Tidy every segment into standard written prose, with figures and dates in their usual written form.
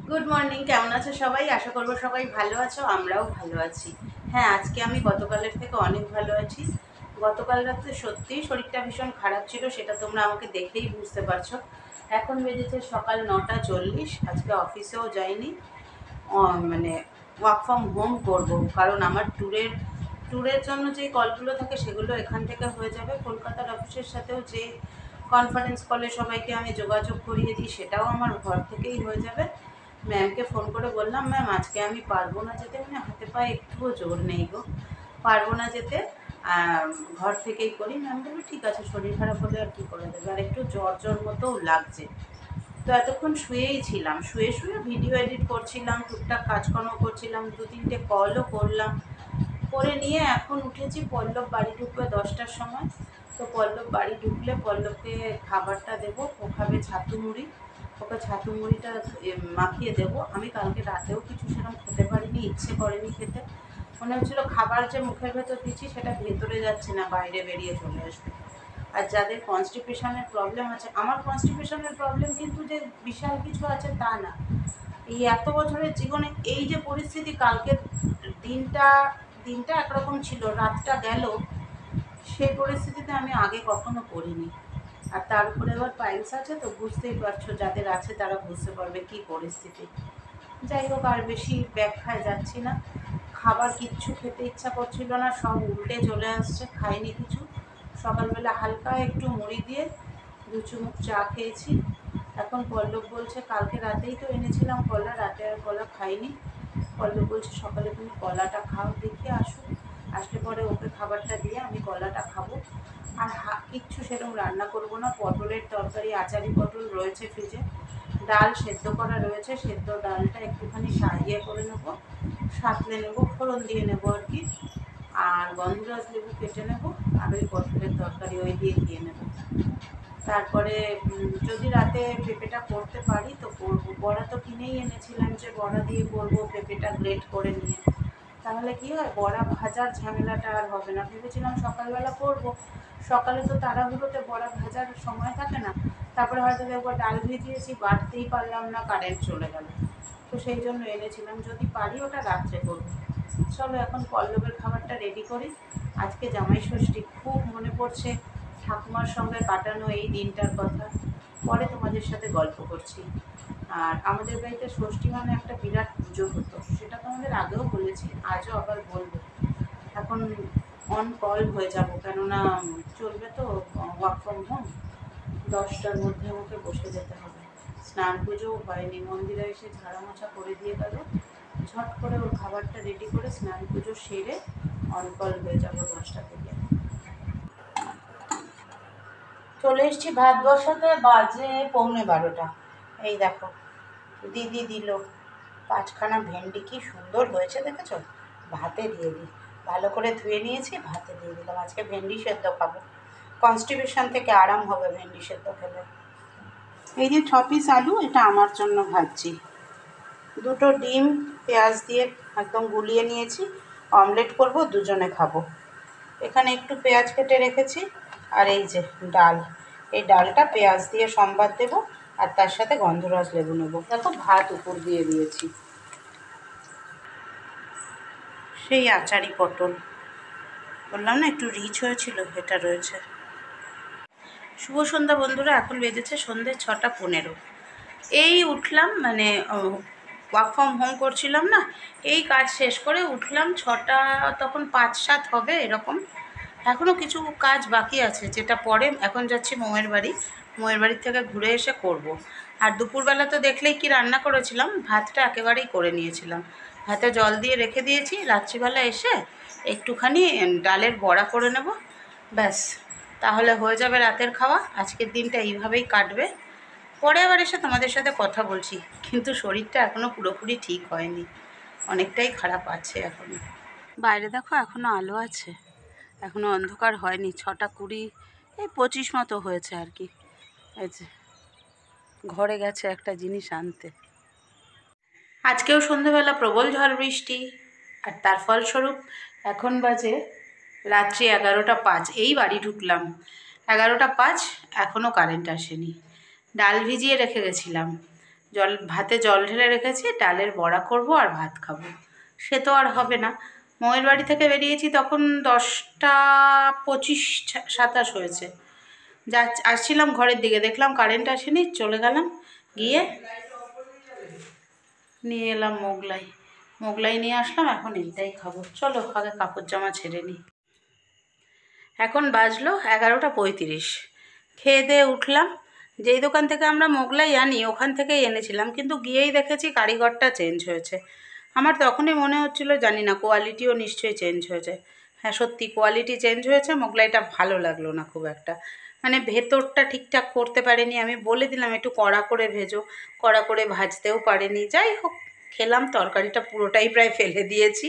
Good morning, কেমন আছো সবাই? আশা করবো সবাই ভালো আছো, আমরাও ভালো আছি। হ্যাঁ, আজকে আমি গতকালের থেকে অনেক ভালো আছি। গতকাল রাতে সত্যিই শরীরটা ভীষণ খারাপ ছিল, সেটা তোমরা আমাকে দেখেই বুঝতে পারছো। এখন বেজেছে সকাল 9টা 40, আজকে অফিসেও যাইনি। মানে ওয়ার্ক ফ্রম হোম করবো, কারণ আমার ট্যুরের জন্য যে কলগুলো থাকে সেগুলো এখান থেকে হয়ে যাবে। কলকাতার অফিসের সাথেও যে কনফারেন্স কলে সবাইকে আমি যোগাযোগ করিয়ে দিই, সেটাও আমার ঘর থেকেই হয়ে যাবে। ম্যামকে ফোন করে বললাম, ম্যাম আজকে আমি পারবো না যেতে, মানে হাতে পায়ে একটুও জোর নেই গো, পারবো না যেতে, ঘর থেকেই করি। ম্যাম বললো ঠিক আছে, শরীর খারাপ হলে আর কী করে দেবে, আর একটু জ্বর জ্বর মতোও লাগছে। তো এতক্ষণ শুয়েই ছিলাম, শুয়ে শুয়ে ভিডিও এডিট করছিলাম, টুকটাক কাজকর্ম করছিলাম, 2-3টে কলও করলাম। করে নিয়ে এখন উঠেছি। পল্লব বাড়ি ঢুকবে 10টার সময়। তো পল্লব বাড়ি ঢুকলে পল্লবকে খাবারটা দেবো, ও খাবে ছাতু মুড়ি। ওকে ছাতু মুড়িটা মাখিয়ে দেবো। আমি কালকে রাতেও কিছু সেরকম খেতে পারিনি, ইচ্ছে করেনি খেতে। মনে হচ্ছিলো খাবার যে মুখের ভেতর দিচ্ছি সেটা ভেতরে যাচ্ছে না, বাইরে বেরিয়ে চলে আসবে। আর যাদের কনস্টিপেশনের প্রবলেম আছে, আমার কনস্টিপেশনের প্রবলেম কিন্তু যে বিশাল কিছু আছে তা না। এই এত বছরের জীবনে এই যে পরিস্থিতি, কালকের দিনটা দিনটা একরকম ছিল, রাতটা গেল, সেই পরিস্থিতিতে আমি আগে কখনো পড়িনি। আর তার উপরে আবার পাইলস আছে, তো বুঝতেই পারছো, যাদের আছে তারা বুঝতে পারবে কি পরিস্থিতি। যাই হোক, আর বেশি ব্যাখ্যায় যাচ্ছি না। খাবার কিচ্ছু খেতে ইচ্ছা করছিল না, সব উল্টে চলে আসছে, খাইনি কিছু। সকালবেলা হালকা একটু মুড়ি দিয়ে 2 চুমুক চা খেয়েছি। এখন পল্লব বলছে, কালকে রাতেই তো এনেছিলাম কলা, রাতে আর কলা খাইনি। পল্লব বলছে সকালে তুমি কলাটা খাও, দেখি আসুক, আসলে পরে ওকে খাবারটা দিয়ে আমি কলাটা খাবো। আর কিচ্ছু সেরকম রান্না করব না। পটলের তরকারি, আচারি পটল রয়েছে ফ্রিজে, ডাল সেদ্ধ করা রয়েছে, সেদ্ধ ডালটা একটুখানি সাজিয়ে করে নেবো, সাঁতলে নেবো, ফোড়ন দিয়ে নেবো আর কি। আর গন্ধরাজ লেবু কেটে নেবো, আর ওই পটলের তরকারি ওই দিয়ে খেয়ে নেবো। তারপরে যদি রাতে পেঁপেটা করতে পারি তো করবো। বড়া তো কিনেই এনেছিলাম, যে বড়া দিয়ে করবো, পেঁপেটা গ্রেট করে নিয়ে। তাহলে কি হয়, বড়া ভাজার ঝামেলাটা আর হবে না। ভেবেছিলাম সকালবেলা করবো, সকালে তো তাড়াহুড়োতে বড়া ভাজার সময় থাকে না। তারপরে হয়তো দেখবো ডাল ভিজিয়েছি, বাটতেই পারলাম না, কারেন্ট চলে গেল। তো সেই জন্য এনেছিলাম, যদি পারি ওটা রাত্রে করবো। চলো এখন পল্লবের খাবারটা রেডি করি। আজকে জামাই ষষ্ঠী, খুব মনে পড়ছে ঠাকুমার সঙ্গে কাটানো এই দিনটার কথা। পরে তোমাদের সাথে গল্প করছি। আর আমাদের বাড়িতে ষষ্ঠী মানে একটা বিরাট পুজো হতো, সেটা তোমাদের আগেও বলেছি, আজও আবার বলবো। এখন অন কল হয়ে যাব, কেননা চলবে তো ওয়ার্ক ফ্রম হোম। 10টার মধ্যে আমাকে বসে যেতে হবে। স্নান পুজোও হয়নি, মন্দিরে এসে ঝাড়া মোছা করে দিয়ে গেল। ঝট করে ওর খাবারটা রেডি করে স্নান পুজো সেরে অন কল হয়ে যাব 10টা থেকে। চলে এসেছি ভাত বসাতে, বাজে 11:45। এই দেখো, দিদি দিল 5খানা ভেন্ডি, কি সুন্দর হয়েছে দেখেছো। ভাতে দিয়ে দিই, ভালো করে ধুয়ে নিয়েছি, ভাতে দিয়ে দিলাম। আজকে ভেন্ডি সেদ্ধ খাবো, কনস্টিপেশন থেকে আরাম হবে ভেন্ডি সেদ্ধ খেলে। এই যে 6 পিস আলু, এটা আমার জন্য ভাজছি। 2টো ডিম পেঁয়াজ দিয়ে একদম গুলিয়ে নিয়েছি, অমলেট করব, দুজনে খাবো। এখানে একটু পেঁয়াজ কেটে রেখেছি। আর এই যে ডাল, এই ডালটা পেঁয়াজ দিয়ে সম্বাদ দেব, আর তার সাথে গন্ধরাজ লেবু নেব। দেখো ভাত উপর দিয়ে দিয়েছি। সেই আচারি পটল বললাম না, একটু রিচ হয়েছিল, এটা রয়েছে। শুভ সন্ধ্যা বন্ধুরা, এখন বেজেছে সন্ধ্যে 6টা 15। এই উঠলাম, মানে ওয়ার্ক ফ্রম হোম করছিলাম না, এই কাজ শেষ করে উঠলাম 6টা, তখন 5-7 হবে এরকম। এখনও কিছু কাজ বাকি আছে, যেটা পরে। এখন যাচ্ছি মোয়ের বাড়ি, মোয়ের বাড়ির থেকে ঘুরে এসে করব। আর দুপুরবেলা তো দেখলেই কি রান্না করেছিলাম, ভাতটা একেবারেই করে নিয়েছিলাম, ভাতে জল দিয়ে রেখে দিয়েছি। রাত্রিবেলা এসে একটুখানি ডালের বড়া করে নেব, ব্যাস, তাহলে হয়ে যাবে রাতের খাওয়া। আজকের দিনটা এইভাবেই কাটবে। পরে আবার এসে তোমাদের সাথে কথা বলছি, কিন্তু শরীরটা এখনও পুরোপুরি ঠিক হয়নি, অনেকটাই খারাপ আছে এখনও। বাইরে দেখো এখনও আলো আছে, এখনও অন্ধকার হয়নি। 6টা 20, এই 25 মতো হয়েছে আর কি। এই যে ঘরে গেছে একটা জিনিস আনতে। আজকেও সন্ধ্যেবেলা প্রবল ঝড় বৃষ্টি, আর তার ফলস্বরূপ এখন বাজে রাত্রি 11টা 5। এই বাড়ি ঢুকলাম 11টা 5, এখনও কারেন্ট আসেনি। ডাল ভিজিয়ে রেখে গেছিলাম, ভাতে জল ঢেলে রেখেছি, ডালের বড়া করব আর ভাত খাবো। সে তো আর হবে না। ময়ের বাড়ি থেকে বেরিয়েছি তখন 10:25-27 হয়েছে। আসছিলাম ঘরের দিকে, দেখলাম কারেন্ট আসেনি, চলে গেলাম, গিয়ে নিয়ে এলাম মোগলাই নিয়ে আসলাম। এখন এইটাই খাবো। চলো আগে কাপড় জামা ছেড়ে নিই। এখন বাজলো 11:35। খেয়ে দিয়ে উঠলাম। যেই দোকান থেকে আমরা মোগলাই আনি ওখান থেকেই এনেছিলাম, কিন্তু গিয়েই দেখেছি কারিগরটা চেঞ্জ হয়েছে। আমার তখনই মনে হচ্ছিল জানি না কোয়ালিটিও নিশ্চয়ই চেঞ্জ হয়েছে। হ্যাঁ সত্যি কোয়ালিটি চেঞ্জ হয়েছে। মোগলাইটা ভালো লাগলো না খুব একটা, মানে ভেতরটা ঠিকঠাক করতে পারেনি। আমি বলে দিলাম একটু কড়া করে ভেজো, কড়া করে ভাজতেও পারেনি। যাই হোক, খেলাম। তরকারিটা পুরোটাই প্রায় ফেলে দিয়েছি,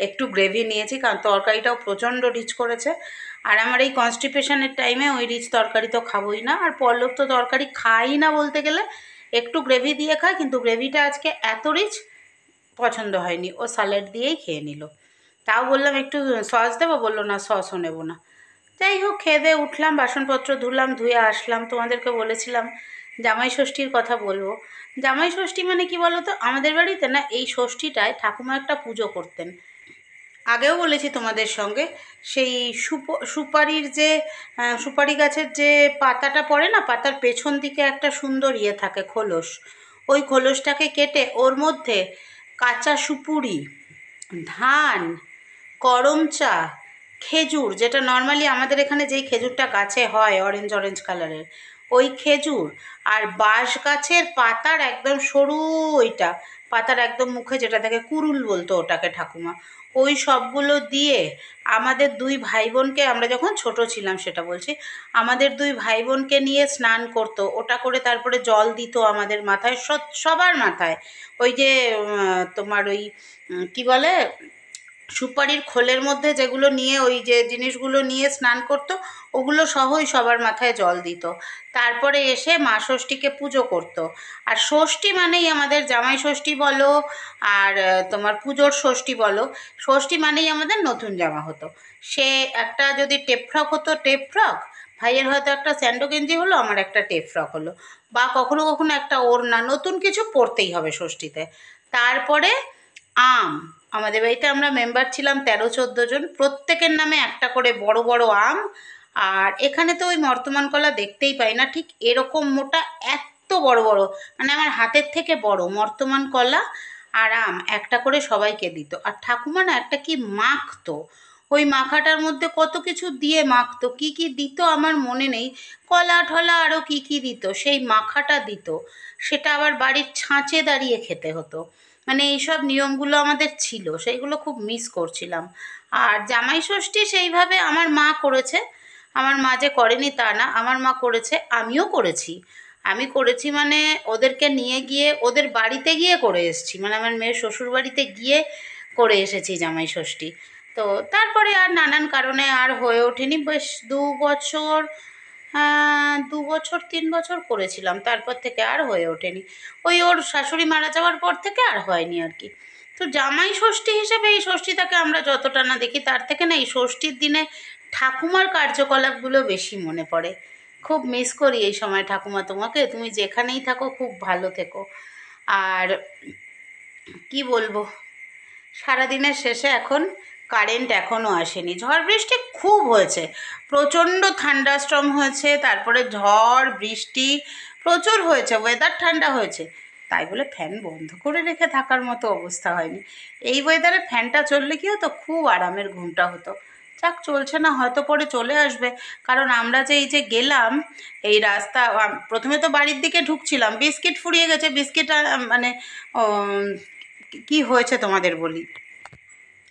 একটু গ্রেভি নিয়েছি কারণ তরকারিটাও প্রচণ্ড রিচ করেছে। আর আমার এই কনস্টিপেশনের টাইমে ওই রিচ তরকারি তো খাবোই না। আর পল্লব তো তরকারি খাই না বলতে গেলে, একটু গ্রেভি দিয়ে খায়, কিন্তু গ্রেভিটা আজকে এত রিচ পছন্দ হয়নি। ও স্যালাড দিয়েই খেয়ে নিল। তাও বললাম একটু সস দেবো, বললো না সসও নেবো না। যাই হোক, খেয়ে দিয়ে উঠলাম, বাসনপত্র ধুলাম, ধুয়ে আসলাম। তোমাদেরকে বলেছিলাম জামাই ষষ্ঠীর কথা বলবো। জামাই ষষ্ঠী মানে কি বলো তো, আমাদের বাড়িতে না এই ষষ্ঠীটায় ঠাকুমা একটা পুজো করতেন। আগেও বলেছি তোমাদের সঙ্গে, সেই সুপারির যে সুপারি গাছের যে পাতাটা পড়ে না, পাতার পেছন দিকে একটা সুন্দর ইয়ে থাকে, খোলস। ওই খোলসটাকে কেটে ওর মধ্যে কাঁচা সুপুরি, ধান, করম চা, খেজুর, যেটা নর্মালি আমাদের এখানে যেই খেজুরটা গাছে হয় অরেঞ্জ অরেঞ্জ কালারের, ওই খেজুর, আর বাঁশ গাছের পাতার একদম সরু ওইটা, পাতার একদম মুখে যেটা থেকে কুরুল বলতো ওটাকে ঠাকুমা, ওই সবগুলো দিয়ে আমাদের দুই ভাই বোনকে, আমরা যখন ছোট ছিলাম সেটা বলছি, আমাদের দুই ভাই বোনকে নিয়ে স্নান করতো। ওটা করে তারপরে জল দিত আমাদের মাথায়, সবার মাথায়। ওই যে তোমার ওই কি বলে, সুপারির খোলের মধ্যে যেগুলো নিয়ে, ওই যে জিনিসগুলো নিয়ে স্নান করতো, ওগুলো সহই সবার মাথায় জল দিত। তারপরে এসে মা ষষ্ঠীকে পুজো করতো। আর ষষ্ঠী মানেই আমাদের জামাই ষষ্ঠী বলো আর তোমার পুজোর ষষ্ঠী বলো, ষষ্ঠী মানেই আমাদের নতুন জামা হতো। সে একটা যদি টেপ ফ্রক হতো, টেপ ফ্রক, ভাইয়ের হয়তো একটা স্যান্ডো গেঞ্জি হলো, আমার একটা টেপ ফ্রক হলো, বা কখনো কখনো একটা ওড়না, নতুন কিছু পরতেই হবে ষষ্ঠীতে। তারপরে আম, আমাদের বাড়িতে আমরা মেম্বার ছিলাম 13-14 জন, প্রত্যেকের নামে একটা করে বড় বড় আম। আর এখানে তো ওই মর্তমান কলা দেখতেই পাই না, ঠিক এরকম মোটা, এত বড় বড়, মানে আমার হাতের থেকে বড় মর্তমান কলা আর আম একটা করে সবাইকে দিত। আর ঠাকুমা না একটা কি মাখতো, ওই মাখাটার মধ্যে কত কিছু দিয়ে মাখতো, কি কি দিত আমার মনে নেই, কলা ঠলা আরও কি কি দিত, সেই মাখাটা দিত। সেটা আবার বাড়ির ছাঁচে দাঁড়িয়ে খেতে হতো। মানে এইসব নিয়মগুলো আমাদের ছিল, সেইগুলো খুব মিস করছিলাম। আর জামাই ষষ্ঠী সেইভাবে আমার মা করেছে। আমার মা যে করেনি তা না, আমার মা করেছে, আমিও করেছি। আমি করেছি মানে ওদেরকে নিয়ে গিয়ে ওদের বাড়িতে গিয়ে করে এসেছি, মানে আমার মেয়ের শ্বশুর বাড়িতে গিয়ে করে এসেছি জামাই ষষ্ঠী। তো তারপরে আর নানান কারণে আর হয়ে ওঠেনি। বেশ 2 বছর, 2 বছর 3 বছর করেছিলাম, তারপর থেকে আর হয়ে ওঠেনি। ওই ওর শাশুড়ি মারা যাওয়ার পর থেকে আর হয়নি আর কি। তো জামাই ষষ্ঠী হিসেবে এই ষষ্ঠীটাকে আমরা যতটা না দেখি, তার থেকে না এই ষষ্ঠীর দিনে ঠাকুমার কার্যকলাপগুলো বেশি মনে পড়ে। খুব মিস করি এই সময় ঠাকুমা তোমাকে, তুমি যেখানেই থাকো খুব ভালো থেকো। আর কি বলবো, সারাদিনের শেষে এখন কারেন্ট এখনও আসেনি। ঝড় বৃষ্টি খুব হয়েছে, প্রচণ্ড থান্ডারস্টর্ম হয়েছে, তারপরে ঝড় বৃষ্টি প্রচুর হয়েছে, ওয়েদার ঠান্ডা হয়েছে, তাই বলে ফ্যান বন্ধ করে রেখে থাকার মতো অবস্থা হয়নি। এই ওয়েদারে ফ্যানটা চললে কি হতো, খুব আরামের ঘুমটা হতো। যাক, চলছে না, হয়তো পরে চলে আসবে। কারণ আমরা যে এই যে গেলাম এই রাস্তা, প্রথমে তো বাড়ির দিকে ঢুকছিলাম, বিস্কিট ফুরিয়ে গেছে। বিস্কিট মানে কি হয়েছে তোমাদের বলি,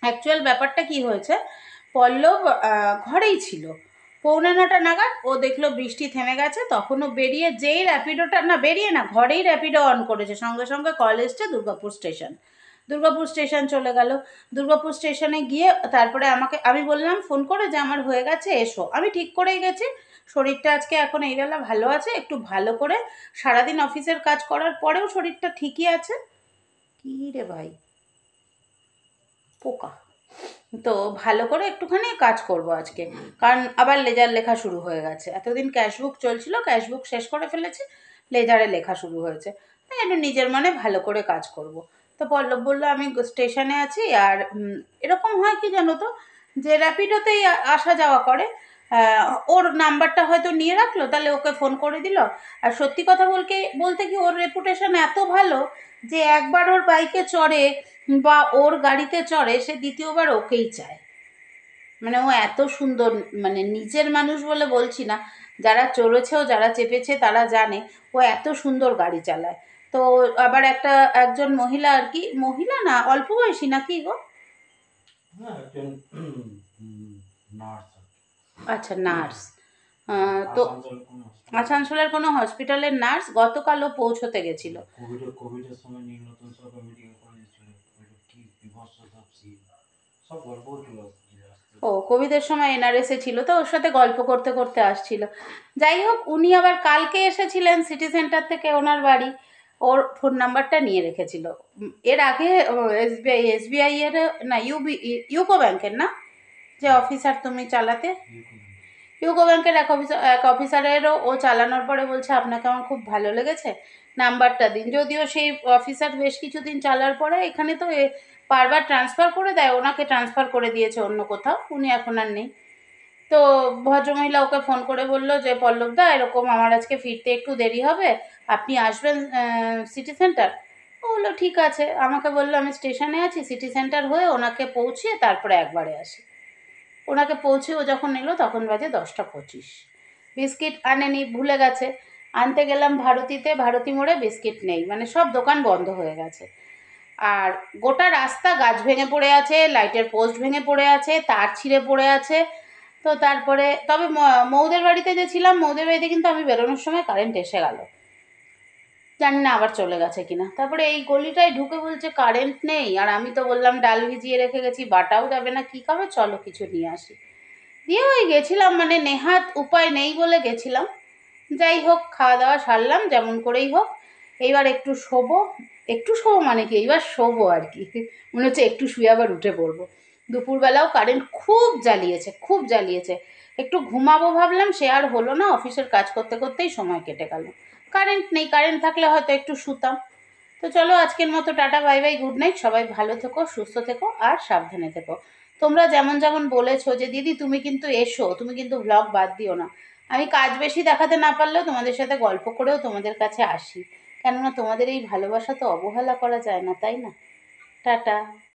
অ্যাকচুয়াল ব্যাপারটা কি হয়েছে, পল্লব ঘরেই ছিল। 8:45 নাগাদ ও দেখলো বৃষ্টি থেমে গেছে, তখনও বেরিয়ে, যেই র্যাপিডোটা, না বেরিয়ে না, ঘরেই র্যাপিডো অন করেছে, সঙ্গে সঙ্গে কল এসছে দুর্গাপুর স্টেশন। দুর্গাপুর স্টেশন চলে গেল। দুর্গাপুর স্টেশনে গিয়ে তারপরে আমি বললাম ফোন করে যে আমার হয়ে গেছে, এসো। আমি ঠিক করেই গেছি, শরীরটা আজকে এখন এইবেলা ভালো আছে, একটু ভালো করে সারাদিন অফিসের কাজ করার পরেও শরীরটা ঠিকই আছে। কী রে ভাই, পোকা। তো ভালো করে একটুখানি কাজ করব আজকে, কারণ আবার লেজার লেখা শুরু হয়ে গেছে। এতদিন ক্যাশবুক চলছিল, ক্যাশবুক শেষ করে ফেলেছি, লেজারে লেখা শুরু হয়েছে। একটু নিজের মনে ভালো করে কাজ করব। তো পল্লব বলল আমি স্টেশনে আছি, আর এরকম হয় কি জানো তো, যে র্যাপিডোতেই আসা যাওয়া করে, ওর নাম্বারটা হয়তো নিয়ে রাখলো, তাহলে ওকে ফোন করে দিল। আর সত্যি কথা বলতে কি ওর রেপুটেশন এত ভালো যে একবার ওর বাইকে চড়ে বা ওর গাড়িতে চড়ে সে দ্বিতীয়বার ওকেই চায়। মানে ও এত সুন্দর, মানে নিজের মানুষ বলে বলছি না, যারা চড়েছেও যারা চেপেছে তারা জানে ও এত সুন্দর গাড়ি চালায়। তো আবার একজন মহিলা, আর কি মহিলা না অল্প বয়সী নাকি গো? আচ্ছা, নার্স। তো আসানসোলের কোনো হসপিটালের নার্স, গতকালও পৌঁছতে গেছিল। কোভিডের সময় নীল নতুন সরকার মেডিকেল কলেজ ছিল, কি বিভৎস সব সিন, সব গল্প হচ্ছিল। ও কোভিডের সময় এনআরএসে ছিল, তো ওর সাথে গল্প করতে করতে আসছিল। যাই হোক, উনি আবার কালকে এসেছিলেন সিটি সেন্টার থেকে ওনার বাড়ি, ওর ফোন নাম্বারটা নিয়ে রেখেছিল। এর আগে এসবিআই এর না ইউকো ব্যাংকের না, যে অফিসার তুমি চালাতে, ইউকো ব্যাংকের এক অফিসারেরও ও চালানোর পরে বলছে আপনাকে আমার খুব ভালো লেগেছে, নাম্বারটা দিন। যদিও সেই অফিসার বেশ কিছুদিন চালার পরে এখানে তো বারবার ট্রান্সফার করে দেয়, ওনাকে ট্রান্সফার করে দিয়েছে অন্য কোথাও, উনি এখন আর নেই। তো ভদ্রমহিলা ওকে ফোন করে বলল যে পল্লবদা এরকম আমার আজকে ফিরতে একটু দেরি হবে, আপনি আসবেন সিটি সেন্টার? ও বললো ঠিক আছে, আমাকে বললো আমি স্টেশনে আছি, সিটি সেন্টার হয়ে ওনাকে পৌঁছিয়ে তারপরে একবারে আসি। ওনাকে পৌঁছে ও যখন এলো তখন বাজে 10টা 25। বিস্কিট আনেনি, ভুলে গেছে। আনতে গেলাম ভারতীতে, ভারতী মোড়ে বিস্কিট নেই, মানে সব দোকান বন্ধ হয়ে গেছে। আর গোটা রাস্তা গাছ ভেঙে পড়ে আছে, লাইটের পোস্ট ভেঙে পড়ে আছে, তার ছিঁড়ে পড়ে আছে। তো তারপরে তবে মৌদের বাড়িতে যে ছিলাম, মৌদের বাড়িতে কিন্তু আমি বেরোনোর সময় কারেন্ট এসে গেল, জানি না আবার চলে গেছে কিনা। তারপরে এই গলিটায় ঢুকে বলছে কারেন্ট নেই, আর আমি তো বললাম ডাল ভিজিয়ে রেখে গেছি, বাটাও যাবে না, কী খাবে, চলো কিছু নিয়ে আসি। দিয়ে ওই গেছিলাম, মানে নেহাত উপায় নেই বলে গেছিলাম। যাই হোক, খাওয়া দাওয়া সারলাম যেমন করেই হোক, এইবার একটু শোবো মানে কি, এইবার শোবো আর কি, মনে হচ্ছে একটু শুয়ে আবার উঠে পড়বো। দুপুরবেলাও কারেন্ট খুব জ্বালিয়েছে। একটু ঘুমাবো ভাবলাম, সে আর হলো না, অফিসের কাজ করতে করতেই সময় কেটে গেল। কারেন্ট নেই, কারেন্ট থাকলে হয়তো একটু শুতাম। তো চলো আজকের মতো tata, bye bye, good night, সবাই ভালো থেকো, সুস্থ থেকো, আর সাবধানে থেকো। তোমরা যেমন যেমন বলেছো যে দিদি তুমি কিন্তু এসো, তুমি কিন্তু ভ্লগ বাদ দিও না, আমি কাজ বেশি দেখাতে না পারলেও তোমাদের সাথে গল্প করেও তোমাদের কাছে আসি, কেননা তোমাদের এই ভালোবাসা তো অবহেলা করা যায় না, তাই না? টাটা।